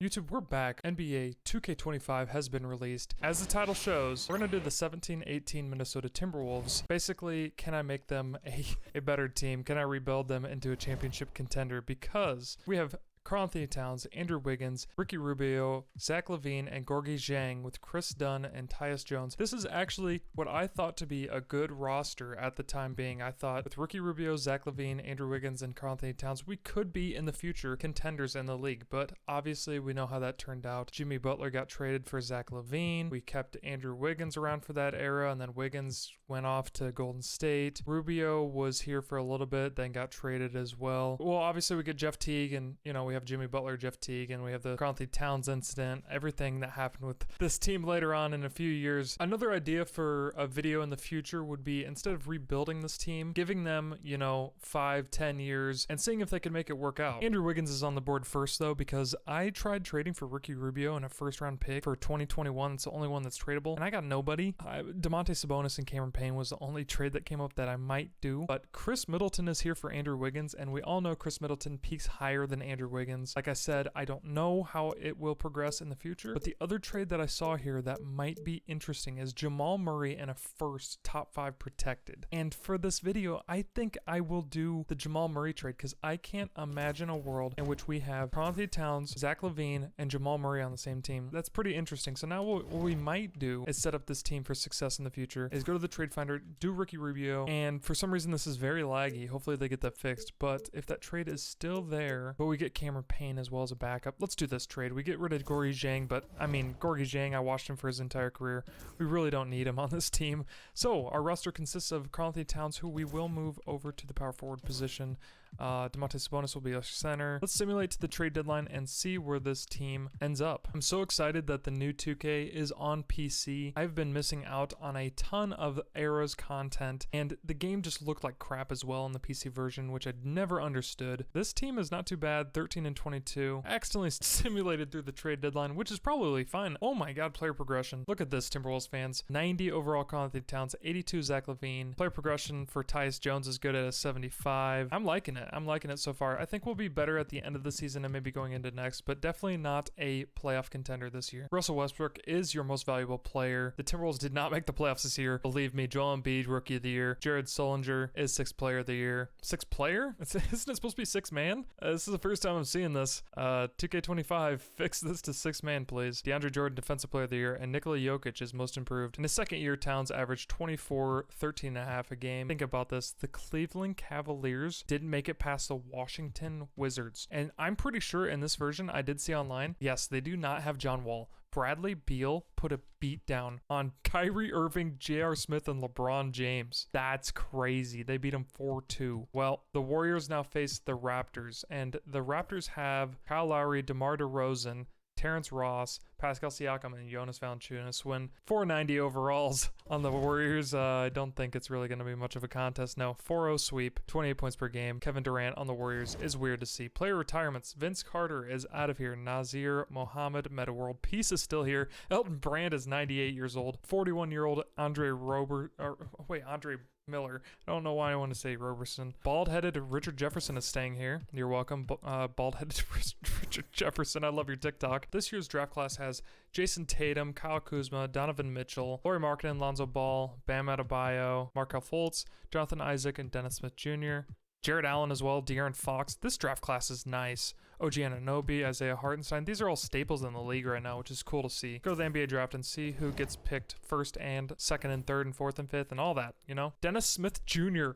YouTube, we're back. NBA 2K25 has been released. As the title shows, we're going to do the 17-18 Minnesota Timberwolves. Basically, can I make them a better team? Can I rebuild them into a championship contender? Because we have Karl Towns, Andrew Wiggins, Ricky Rubio, Zach LaVine, and Gorgui Dieng with Chris Dunn and Tyus Jones. This is actually what I thought to be a good roster at the time being. I thought with Ricky Rubio, Zach LaVine, Andrew Wiggins, and Karl Towns, we could be in the future contenders in the league. But obviously, we know how that turned out. Jimmy Butler got traded for Zach LaVine. We kept Andrew Wiggins around for that era, and then Wiggins went off to Golden State. Rubio was here for a little bit, then got traded as well. Well, obviously, we get Jeff Teague, and we have Jimmy Butler, Jeff Teague, and we have the Karl Towns incident, everything that happened with this team later on in a few years. Another idea for a video in the future would be, instead of rebuilding this team, giving them, 5-10 years and seeing if they can make it work out. Andrew Wiggins is on the board first, though, because I tried trading for Ricky Rubio in a first-round pick for 2021. It's the only one that's tradable, and I got nobody. Domantas Sabonis and Cameron Payne was the only trade that came up that I might do, but Chris Middleton is here for Andrew Wiggins, and we all know Chris Middleton peaks higher than Andrew Wiggins. Like I said, I don't know how it will progress in the future, but the other trade that I saw here that might be interesting is Jamal Murray and a first top 5 protected. And for this video, I think I will do the Jamal Murray trade because I can't imagine a world in which we have Karl Towns, Zach LaVine, and Jamal Murray on the same team. That's pretty interesting. So now what we might do is set up this team for success in the future, is go to the trade finder, do Ricky Rubio, and for some reason this is very laggy. Hopefully they get that fixed, but if that trade is still there, but we get Cameron Payne as well as a backup. Let's do this trade. We get rid of Gorgui Dieng, but Gorgui Dieng, I watched him for his entire career. We really don't need him on this team. So our roster consists of Karl Towns, who we will move over to the power forward position. Domantas Sabonis will be our center. Let's simulate to the trade deadline and see where this team ends up. I'm so excited that the new 2K is on PC. I've been missing out on a ton of eras content, and the game just looked like crap as well in the PC version, which I'd never understood. This team is not too bad, 13-22. I accidentally simulated through the trade deadline, which is probably fine. Oh my god, player progression. Look at this, Timberwolves fans. 90 overall Karl Towns, 82 Zach LaVine. Player progression for Tyus Jones is good at a 75. I'm liking it. I'm liking it so far. I think we'll be better at the end of the season and maybe going into next, but definitely not a playoff contender this year. Russell Westbrook is your most valuable player. The Timberwolves did not make the playoffs this year. Believe me, Joel Embiid, Rookie of the Year. Jared Sullinger is 6th Player of the Year. 6th player? Isn't it supposed to be 6th man? This is the first time I'm seeing this. 2K25, fix this to 6th man, please. DeAndre Jordan, Defensive Player of the Year, and Nikola Jokic is most improved. In his second year, Towns averaged 24, 13.5 a game. Think about this. The Cleveland Cavaliers didn't make it past the Washington Wizards. And I'm pretty sure in this version, I did see online, yes, they do not have John Wall. Bradley Beal put a beat down on Kyrie Irving, J.R. Smith, and LeBron James. That's crazy. They beat him 4-2. Well, the Warriors now face the Raptors, and the Raptors have Kyle Lowry, DeMar DeRozan, Terrence Ross, Pascal Siakam, and Jonas Valanciunas win 490 overalls on the Warriors. I don't think it's really going to be much of a contest. No, 4-0 sweep, 28 points per game. Kevin Durant on the Warriors is weird to see. Player retirements. Vince Carter is out of here. Nazir Mohammed, Meta World Peace is still here. Elton Brand is 98 years old. 41-year-old Andre Miller. I don't know why I want to say Roberson. Bald-headed Richard Jefferson is staying here. You're welcome. Bald-headed Richard Jefferson. I love your TikTok. This year's draft class has Jason Tatum, Kyle Kuzma, Donovan Mitchell, Lauri Markkanen, Lonzo Ball, Bam Adebayo, Markelle Fultz, Jonathan Isaac, and Dennis Smith Jr., Jared Allen as well, De'Aaron Fox. This draft class is nice. OG Anunoby, Isaiah Hartenstein. These are all staples in the league right now, which is cool to see. Go to the NBA draft and see who gets picked first and second and third and fourth and fifth and all that, Dennis Smith Jr.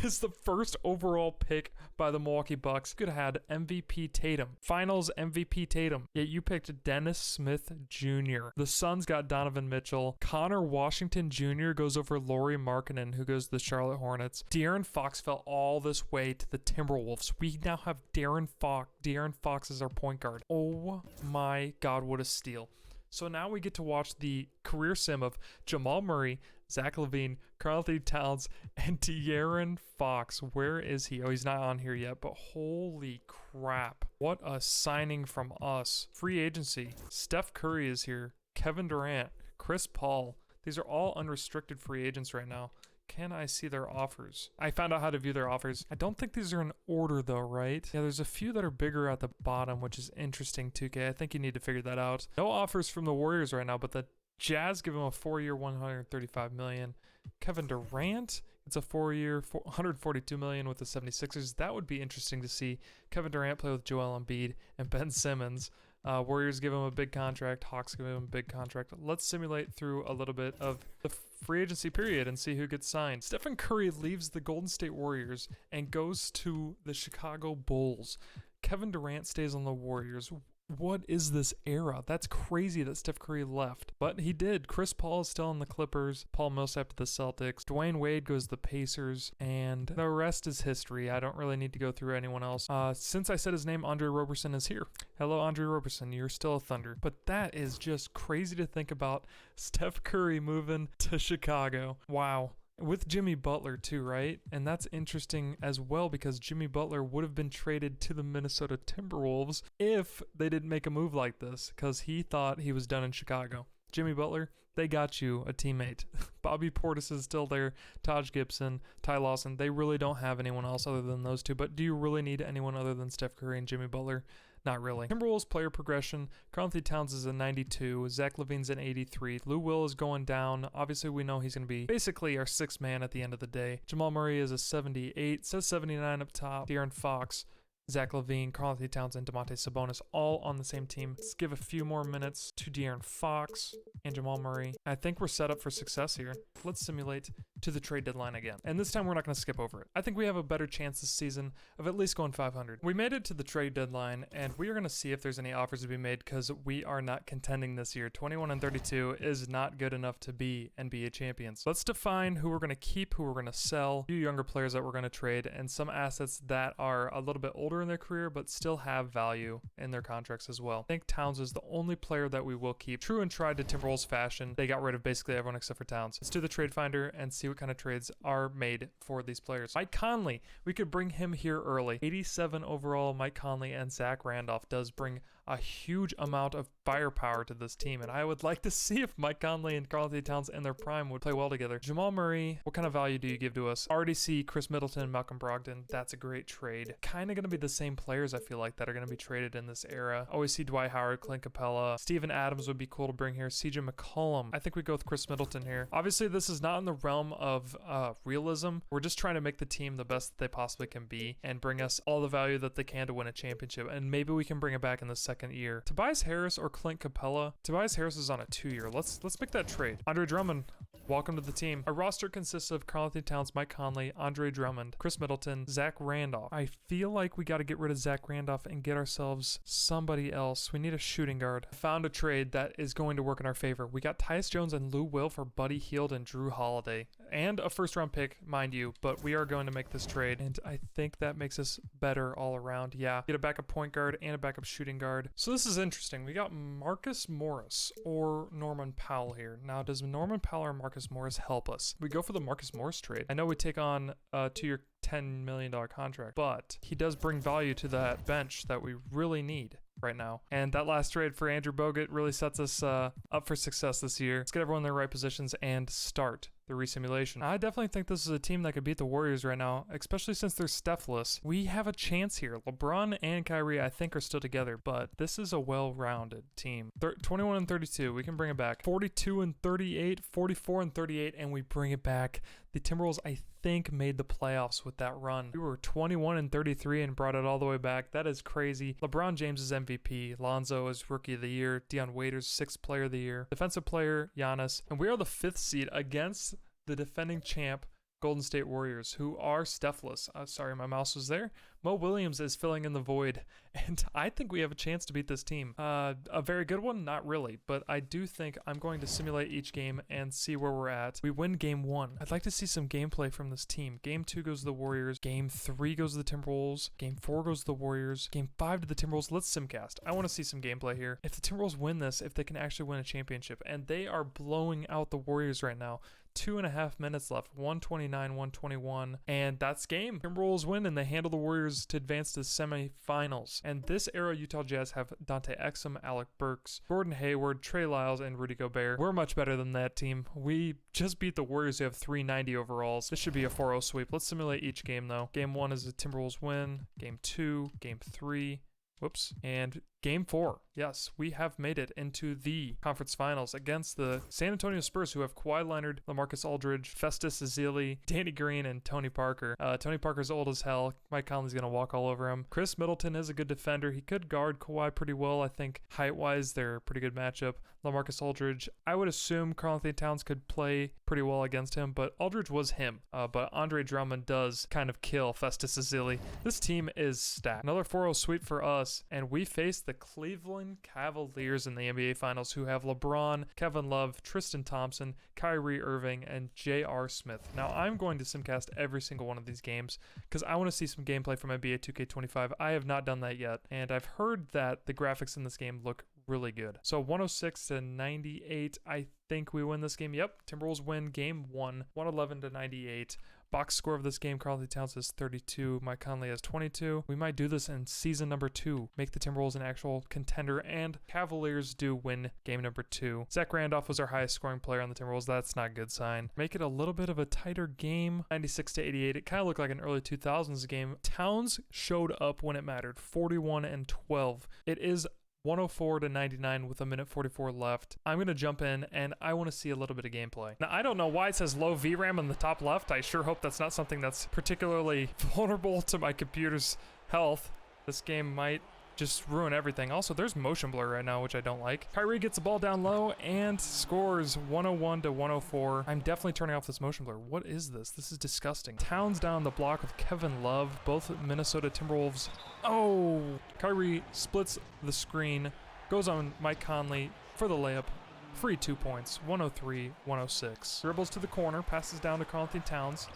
is the first overall pick by the Milwaukee Bucks. Could have had MVP Tatum. Finals MVP Tatum. Yet you picked Dennis Smith Jr. The Suns got Donovan Mitchell. Connor Washington Jr. goes over Lauri Markkanen, who goes to the Charlotte Hornets. De'Aaron Fox fell all this way to the Timberwolves. We now have De'Aaron Fox. De'Aaron Fox is our point guard. Oh my god, what a steal. So now we get to watch the career sim of Jamal Murray, Zach LaVine, Karl Towns, and De'Aaron Fox. Where is he? Oh, he's not on here yet, but holy crap. What a signing from us. Free agency. Steph Curry is here. Kevin Durant, Chris Paul. These are all unrestricted free agents right now. Can I see their offers? I found out how to view their offers. I don't think these are in order though, right? Yeah, there's a few that are bigger at the bottom, which is interesting, 2K. I think you need to figure that out. No offers from the Warriors right now, but the Jazz give him a 4-year, $135 million. Kevin Durant, it's a 4-year, $142 million with the 76ers. That would be interesting to see Kevin Durant play with Joel Embiid and Ben Simmons. Warriors give him a big contract. Hawks give him a big contract. Let's simulate through a little bit of the free agency period and see who gets signed. Stephen Curry leaves the Golden State Warriors and goes to the Chicago Bulls. Kevin Durant stays on the Warriors. What is this era? That's crazy that Steph Curry left. But he did. Chris Paul is still on the Clippers. Paul Millsap to the Celtics. Dwayne Wade goes to the Pacers. And the rest is history. I don't really need to go through anyone else. Since I said his name, Andre Roberson is here. Hello, Andre Roberson. You're still a Thunder. But that is just crazy to think about. Steph Curry moving to Chicago. Wow. With Jimmy Butler too, right? And that's interesting as well because Jimmy Butler would have been traded to the Minnesota Timberwolves if they didn't make a move like this because he thought he was done in Chicago. Jimmy Butler, they got you a teammate. Bobby Portis is still there, Taj Gibson, Ty Lawson. They really don't have anyone else other than those two, but do you really need anyone other than Steph Curry and Jimmy Butler? Not really. Timberwolves player progression. Karl Towns is a 92. Zach LaVine's an 83. Lou Will is going down. Obviously, we know he's going to be basically our sixth man at the end of the day. Jamal Murray is a 78. Says 79 up top. De'Aaron Fox, Zach LaVine, Karl Towns, and Domantas Sabonis all on the same team. Let's give a few more minutes to De'Aaron Fox and Jamal Murray. I think we're set up for success here. Let's simulate to the trade deadline again. And this time we're not going to skip over it. I think we have a better chance this season of at least going 500. We made it to the trade deadline and we are going to see if there's any offers to be made because we are not contending this year. 21-32 is not good enough to be NBA champions. Let's define who we're going to keep, who we're going to sell, a few younger players that we're going to trade, and some assets that are a little bit older in their career but still have value in their contracts as well. I think Towns is the only player that we will keep. True and tried to Timberwolves fashion. They got rid of basically everyone except for Towns. Let's do the trade finder and see what kind of trades are made for these players. Mike Conley, we could bring him here early. 87 overall, Mike Conley and Zach Randolph does bring a huge amount of firepower to this team, and I would like to see if Mike Conley and Karl Towns in their prime would play well together. Jamal Murray, what kind of value do you give to us? Already see Chris Middleton and Malcolm Brogdon. That's a great trade. Kind of going to be the same players, I feel like, that are going to be traded in this era. Always see Dwight Howard, Clint Capella. Steven Adams would be cool to bring here. CJ McCollum. I think we go with Chris Middleton here. Obviously, this is not in the realm of realism. We're just trying to make the team the best that they possibly can be and bring us all the value that they can to win a championship, and maybe we can bring it back in the second year. Tobias Harris or Clint Capella. Tobias Harris is on a 2-year. Let's make that trade. Andre Drummond, welcome to the team. Our roster consists of Karl Towns, Mike Conley, Andre Drummond, Chris Middleton, Zach Randolph. I feel like we got to get rid of Zach Randolph and get ourselves somebody else. We need a shooting guard. Found a trade that is going to work in our favor. We got Tyus Jones and Lou Will for Buddy Hield and Drew Holiday. And a first-round pick, mind you, but we are going to make this trade, and I think that makes us better all around. Yeah, get a backup point guard and a backup shooting guard. So this is interesting. We got Marcus Morris or Norman Powell here. Now, does Norman Powell or Marcus Morris help us? We go for the Marcus Morris trade. I know we take on a 2-year $10 million contract, but he does bring value to that bench that we really need right now. And that last trade for Andrew Bogut really sets us up for success this year. Let's get everyone in their right positions and start the resimulation. I definitely think this is a team that could beat the Warriors right now, especially since they're Stephless. We have a chance here. LeBron and Kyrie, I think, are still together, but this is a well-rounded team. 21-32, we can bring it back. 42-38, 44-38, and we bring it back. The Timberwolves, I think, made the playoffs with that run. We were 21-33 and brought it all the way back. That is crazy. LeBron James is MVP. Lonzo is Rookie of the Year. Dion Waiters, 6th Player of the Year. Defensive Player, Giannis. And we are the 5th seed against the defending champ Golden State Warriors, who are Stephless. Sorry, my mouse was there. Mo Williams is filling in the void, and I think we have a chance to beat this team. A very good one? Not really, but I do think I'm going to simulate each game and see where we're at. We win game 1. I'd like to see some gameplay from this team. Game 2 goes to the Warriors. Game 3 goes to the Timberwolves. Game 4 goes to the Warriors. Game 5 to the Timberwolves. Let's simcast. I want to see some gameplay here. If the Timberwolves win this, if they can actually win a championship, and they are blowing out the Warriors right now. 2.5 minutes left, 129, 121, and that's game. Timberwolves win and they handle the Warriors players to advance to semifinals. And this era Utah Jazz have Dante Exum, Alec Burks, Gordon Hayward, Trey Lyles, and Rudy Gobert. We're much better than that team. We just beat the Warriors who have 390 overalls. This should be a 4-0 sweep. Let's simulate each game though. Game 1 is a Timberwolves win. Game 2, Game 3. Whoops. And Game 4. Yes, we have made it into the conference finals against the San Antonio Spurs, who have Kawhi Leonard, LaMarcus Aldridge, Festus Ezeli, Danny Green, and Tony Parker. Tony Parker's old as hell. Mike Conley's going to walk all over him. Chris Middleton is a good defender. He could guard Kawhi pretty well. I think height-wise, they're a pretty good matchup. LaMarcus Aldridge, I would assume Karl-Anthony Towns could play pretty well against him, but Aldridge was him. But Andre Drummond does kind of kill Festus Ezeli. This team is stacked. Another 4-0 sweep for us, and we face the Cleveland Cavaliers in the NBA Finals, who have LeBron, Kevin Love, Tristan Thompson, Kyrie Irving, and J.R. Smith. Now, I'm going to simcast every single one of these games because I want to see some gameplay from NBA 2K25. I have not done that yet, and I've heard that the graphics in this game look really good. So 106-98, I think we win this game. Yep, Timberwolves win game 1, 111-98. Box score of this game, Karl-Anthony Towns has 32, Mike Conley has 22. We might do this in season number 2, make the Timberwolves an actual contender, and Cavaliers do win game number 2. Zach Randolph was our highest scoring player on the Timberwolves. That's not a good sign. Make it a little bit of a tighter game, 96-88. It kind of looked like an early 2000s game. Towns showed up when it mattered, 41-12. It is 104-99 with 1:44 left. I'm going to jump in and I want to see a little bit of gameplay. Now, I don't know why it says low VRAM in the top left. I sure hope that's not something that's particularly vulnerable to my computer's health. This game might just ruin everything. Also, there's motion blur right now, which I don't like. Kyrie gets the ball down low and scores 101-104. I'm definitely turning off this motion blur. What is this? This is disgusting. Towns down the block with Kevin Love, both Minnesota Timberwolves. Oh, Kyrie splits the screen, goes on Mike Conley for the layup. Free 2 points, 103-106. Dribbles to the corner, passes down to Karl-Anthony Towns,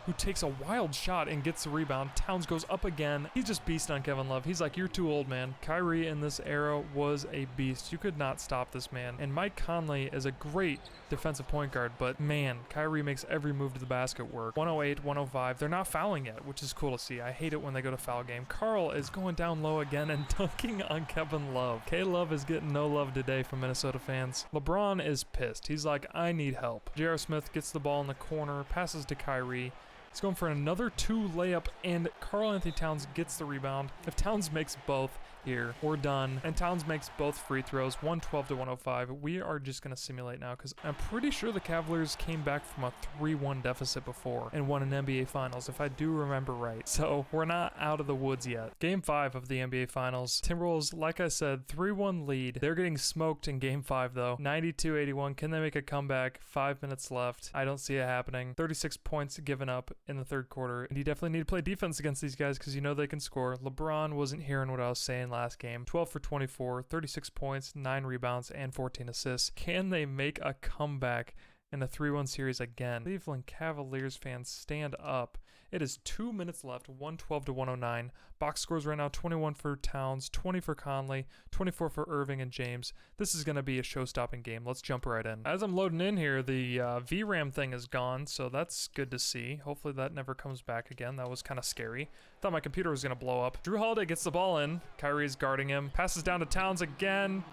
who takes a wild shot and gets the rebound. Towns goes up again. He's just beast on Kevin Love. He's like, you're too old, man. Kyrie in this era was a beast. You could not stop this man. And Mike Conley is a great defensive point guard, but man, Kyrie makes every move to the basket work. 108, 105. They're not fouling yet, which is cool to see. I hate it when they go to foul game. Karl is going down low again and dunking on Kevin Love. K-Love is getting no love today from Minnesota fans. LeBron is pissed. He's like, I need help. J.R. Smith gets the ball in the corner, passes to Kyrie. He's going for another 2 layup, and Karl-Anthony Towns gets the rebound. If Towns makes both here, we're done. And Towns makes both free throws, 112-105. We are just going to simulate now because I'm pretty sure the Cavaliers came back from a 3-1 deficit before and won an NBA Finals, if I do remember right. So we're not out of the woods yet. Game 5 of the NBA Finals. Timberwolves, like I said, 3-1 lead. They're getting smoked in Game 5, though. 92-81. Can they make a comeback? 5 minutes left. I don't see it happening. 36 points given up in the third quarter. And you definitely need to play defense against these guys because you know they can score. LeBron wasn't hearing what I was saying last game. 12 for 24, 36 points, 9 rebounds, and 14 assists. Can they make a comeback in a 3-1 series again? Cleveland Cavaliers fans, stand up. It is 2 minutes left, 112-109. Box scores right now, 21 for Towns, 20 for Conley, 24 for Irving and James. This is going to be a show-stopping game. Let's jump right in. As I'm loading in here, the VRAM thing is gone, so that's good to see. Hopefully that never comes back again. That was kind of scary. Thought my computer was going to blow up. Drew Holiday gets the ball in. Kyrie's guarding him. Passes down to Towns again.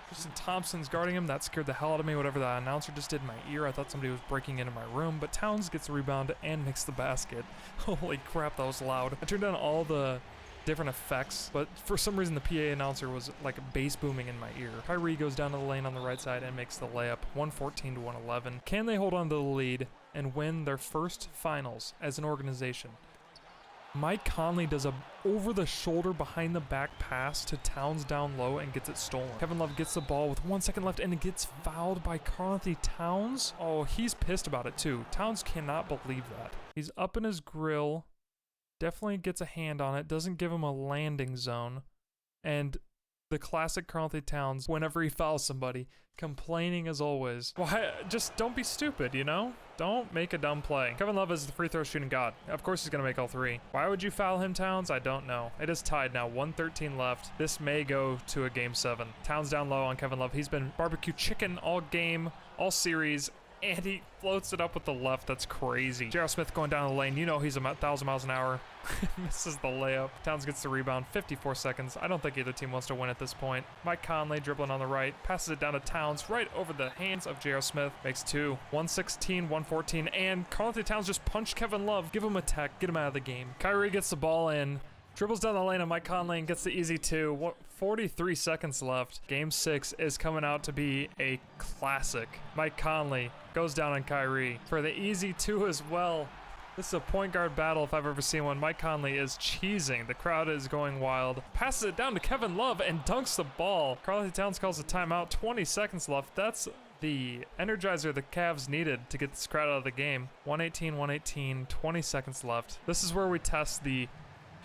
Tristan Thompson's guarding him. That scared the hell out of me, whatever that announcer just did in my ear. I thought somebody was breaking into my room, but Towns gets the rebound and makes the basket. Holy crap, that was loud. I turned down all the different effects, but for some reason the PA announcer was like bass booming in my ear. Kyrie goes down to the lane on the right side and makes the layup, 114-111. Can they hold on to the lead and win their first finals as an organization? Mike Conley does a over-the-shoulder, behind-the-back pass to Towns down low and gets it stolen. Kevin Love gets the ball with 1 second left and it gets fouled by Karl-Anthony Towns. Oh, he's pissed about it too. Towns cannot believe that. He's up in his grill, definitely gets a hand on it, doesn't give him a landing zone, and the classic Karl-Anthony Towns, whenever he fouls somebody, complaining as always. Why? Just don't be stupid, you know? Don't make a dumb play. Kevin Love is the free throw shooting god. Of course he's going to make all 3. Why would you foul him, Towns? I don't know. It is tied now, 1:13 left. This may go to a game 7. Towns down low on Kevin Love. He's been barbecue chicken all game, all series, And he floats it up with the left. That's crazy. J.R. Smith going down the lane. You know he's 1,000 miles an hour. Misses the layup. Towns gets the rebound. 54 seconds. I don't think either team wants to win at this point. Mike Conley dribbling on the right. Passes it down to Towns right over the hands of J.R. Smith. Makes two. 116, 114. And Karl Towns just punched Kevin Love. Give him a tech. Get him out of the game. Kyrie gets the ball in. Dribbles down the lane of Mike Conley and gets the easy two. 43 seconds left. Game 6 is coming out to be a classic. Mike Conley goes down on Kyrie for the easy two as well. This is a point guard battle if I've ever seen one. Mike Conley is cheesing. The crowd is going wild. Passes it down to Kevin Love and dunks the ball. Karl Towns calls a timeout. 20 seconds left. That's the energizer the Cavs needed to get this crowd out of the game. 118, 118, 20 seconds left. This is where we test the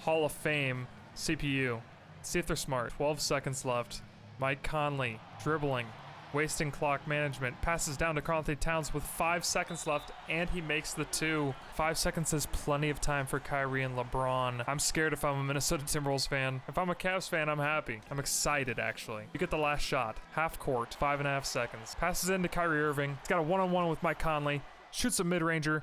Hall of Fame CPU. See if they're smart. 12 seconds left. Mike Conley dribbling, wasting clock management. Passes down to Karl Towns with 5 seconds left, and he makes the two. 5 seconds is plenty of time for Kyrie and LeBron. I'm scared if I'm a Minnesota Timberwolves fan. If I'm a Cavs fan, I'm happy. I'm excited, actually. You get the last shot. Half court, 5.5 seconds. Passes into Kyrie Irving. He's got a one-on-one with Mike Conley. Shoots a mid-ranger.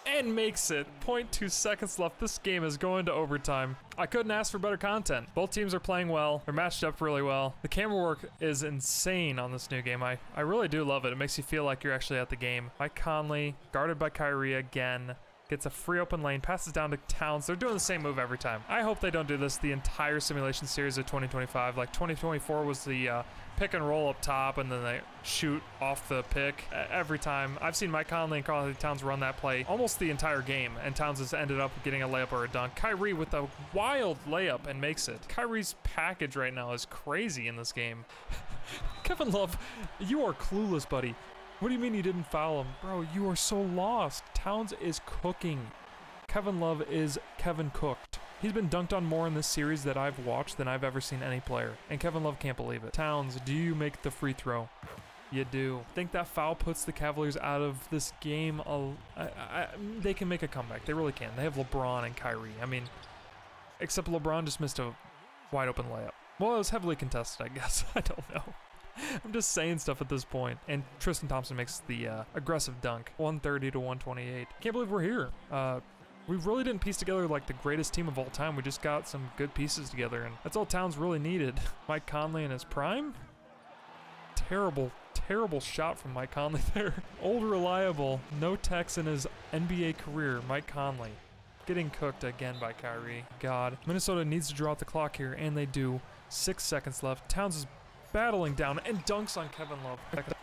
And makes it. 0.2 seconds left. This game is going to overtime. I couldn't ask for better content. Both teams are playing well. They're matched up really well. The camera work is insane on this new game. I really do love it. It makes you feel like you're actually at the game. Mike Conley, guarded by Kyrie again. Gets a free open lane, passes down to Towns. They're doing the same move every time. I hope they don't do this the entire simulation series of 2025. Like 2024 was the pick and roll up top and then they shoot off the pick every time. I've seen Mike Conley and Karl Towns run that play almost the entire game, and Towns has ended up getting a layup or a dunk. Kyrie with a wild layup and makes it. Kyrie's package right now is crazy in this game. Kevin Love, you are clueless, buddy. What do you mean you didn't foul him? Bro, you are so lost. Towns is cooking. Kevin Love is Kevin cooked. He's been dunked on more in this series that I've watched than I've ever seen any player. And Kevin Love can't believe it. Towns, do you make the free throw? You do. Think that foul puts the Cavaliers out of this game? They can make a comeback. They really can. They have LeBron and Kyrie. I mean, except LeBron just missed a wide open layup. Well, it was heavily contested, I guess. I don't know. I'm just saying stuff at this point. And Tristan Thompson makes the aggressive dunk. 130 to 128. Can't believe we're here. We really didn't piece together like the greatest team of all time. We just got some good pieces together, and that's all Towns really needed. Mike Conley in his prime? Terrible, terrible shot from Mike Conley there. Old reliable, no techs in his NBA career, Mike Conley. Getting cooked again by Kyrie. God. Minnesota needs to draw out the clock here, and they do. 6 seconds left. Towns is battling down and dunks on Kevin Love.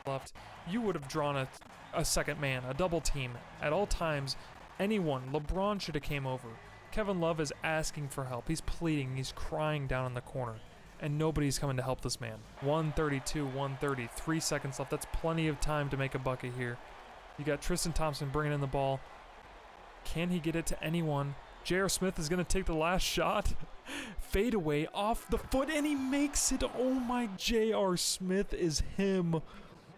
Left. You would have drawn a second man, a double team. At all times, anyone, LeBron should have came over. Kevin Love is asking for help. He's pleading. He's crying down in the corner. And nobody's coming to help this man. 132, 130, 3 seconds left. That's plenty of time to make a bucket here. You got Tristan Thompson bringing in the ball. Can he get it to anyone? J.R. Smith is going to take the last shot. Fade away off the foot, and he makes it. Oh my, J.R. Smith is him.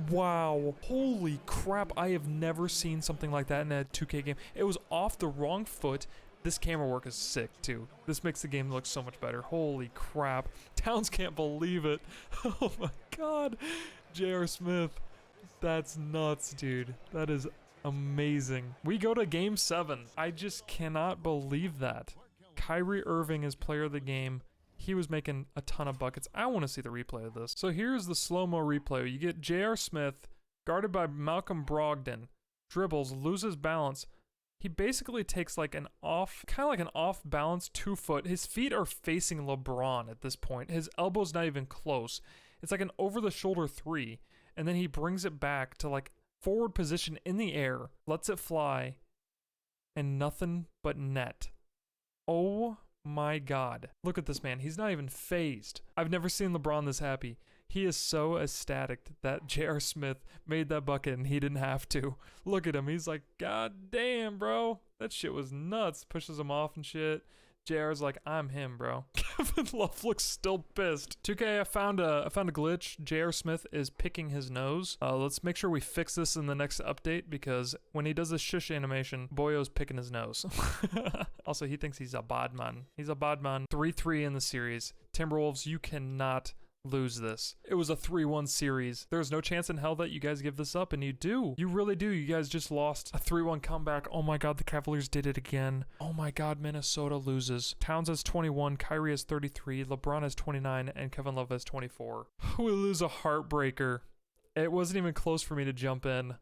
Wow. Holy crap. I have never seen something like that in a 2K game. It was off the wrong foot. This camera work is sick, too. This makes the game look so much better. Holy crap. Towns can't believe it. Oh my god. J.R. Smith. That's nuts, dude. That is amazing. We go to game 7. I just cannot believe that. Kyrie Irving is player of the game. He was making a ton of buckets. I want to see the replay of this. So here's the slow-mo replay. You get J.R. Smith guarded by Malcolm Brogdon. Dribbles, loses balance. He basically takes like an off-balance 2 foot. His feet are facing LeBron at this point. His elbow's not even close. It's like an over-the-shoulder 3. And then he brings it back to like forward position in the air, lets it fly, and nothing but net. Oh my god. Look at this man. He's not even phased. I've never seen LeBron this happy. He is so ecstatic that J.R. Smith made that bucket and he didn't have to. Look at him. He's like, God damn, bro. That shit was nuts. Pushes him off and shit. JR's like, I'm him, bro. Kevin Love looks still pissed. 2K, I found a glitch. J.R. Smith is picking his nose. Let's make sure we fix this in the next update, because when he does this shush animation, Boyo's picking his nose. Also, he thinks he's a bad man. He's a bad man. 3-3 in the series. Timberwolves, you cannot lose this. It was a 3-1 series. There's no chance in hell that you guys give this up, and you do. You really do. You guys just lost a 3-1 comeback. Oh my God, the Cavaliers did it again. Oh my God, Minnesota loses. Towns has 21, Kyrie has 33, LeBron has 29, and Kevin Love has 24. We lose a heartbreaker. It wasn't even close for me to jump in.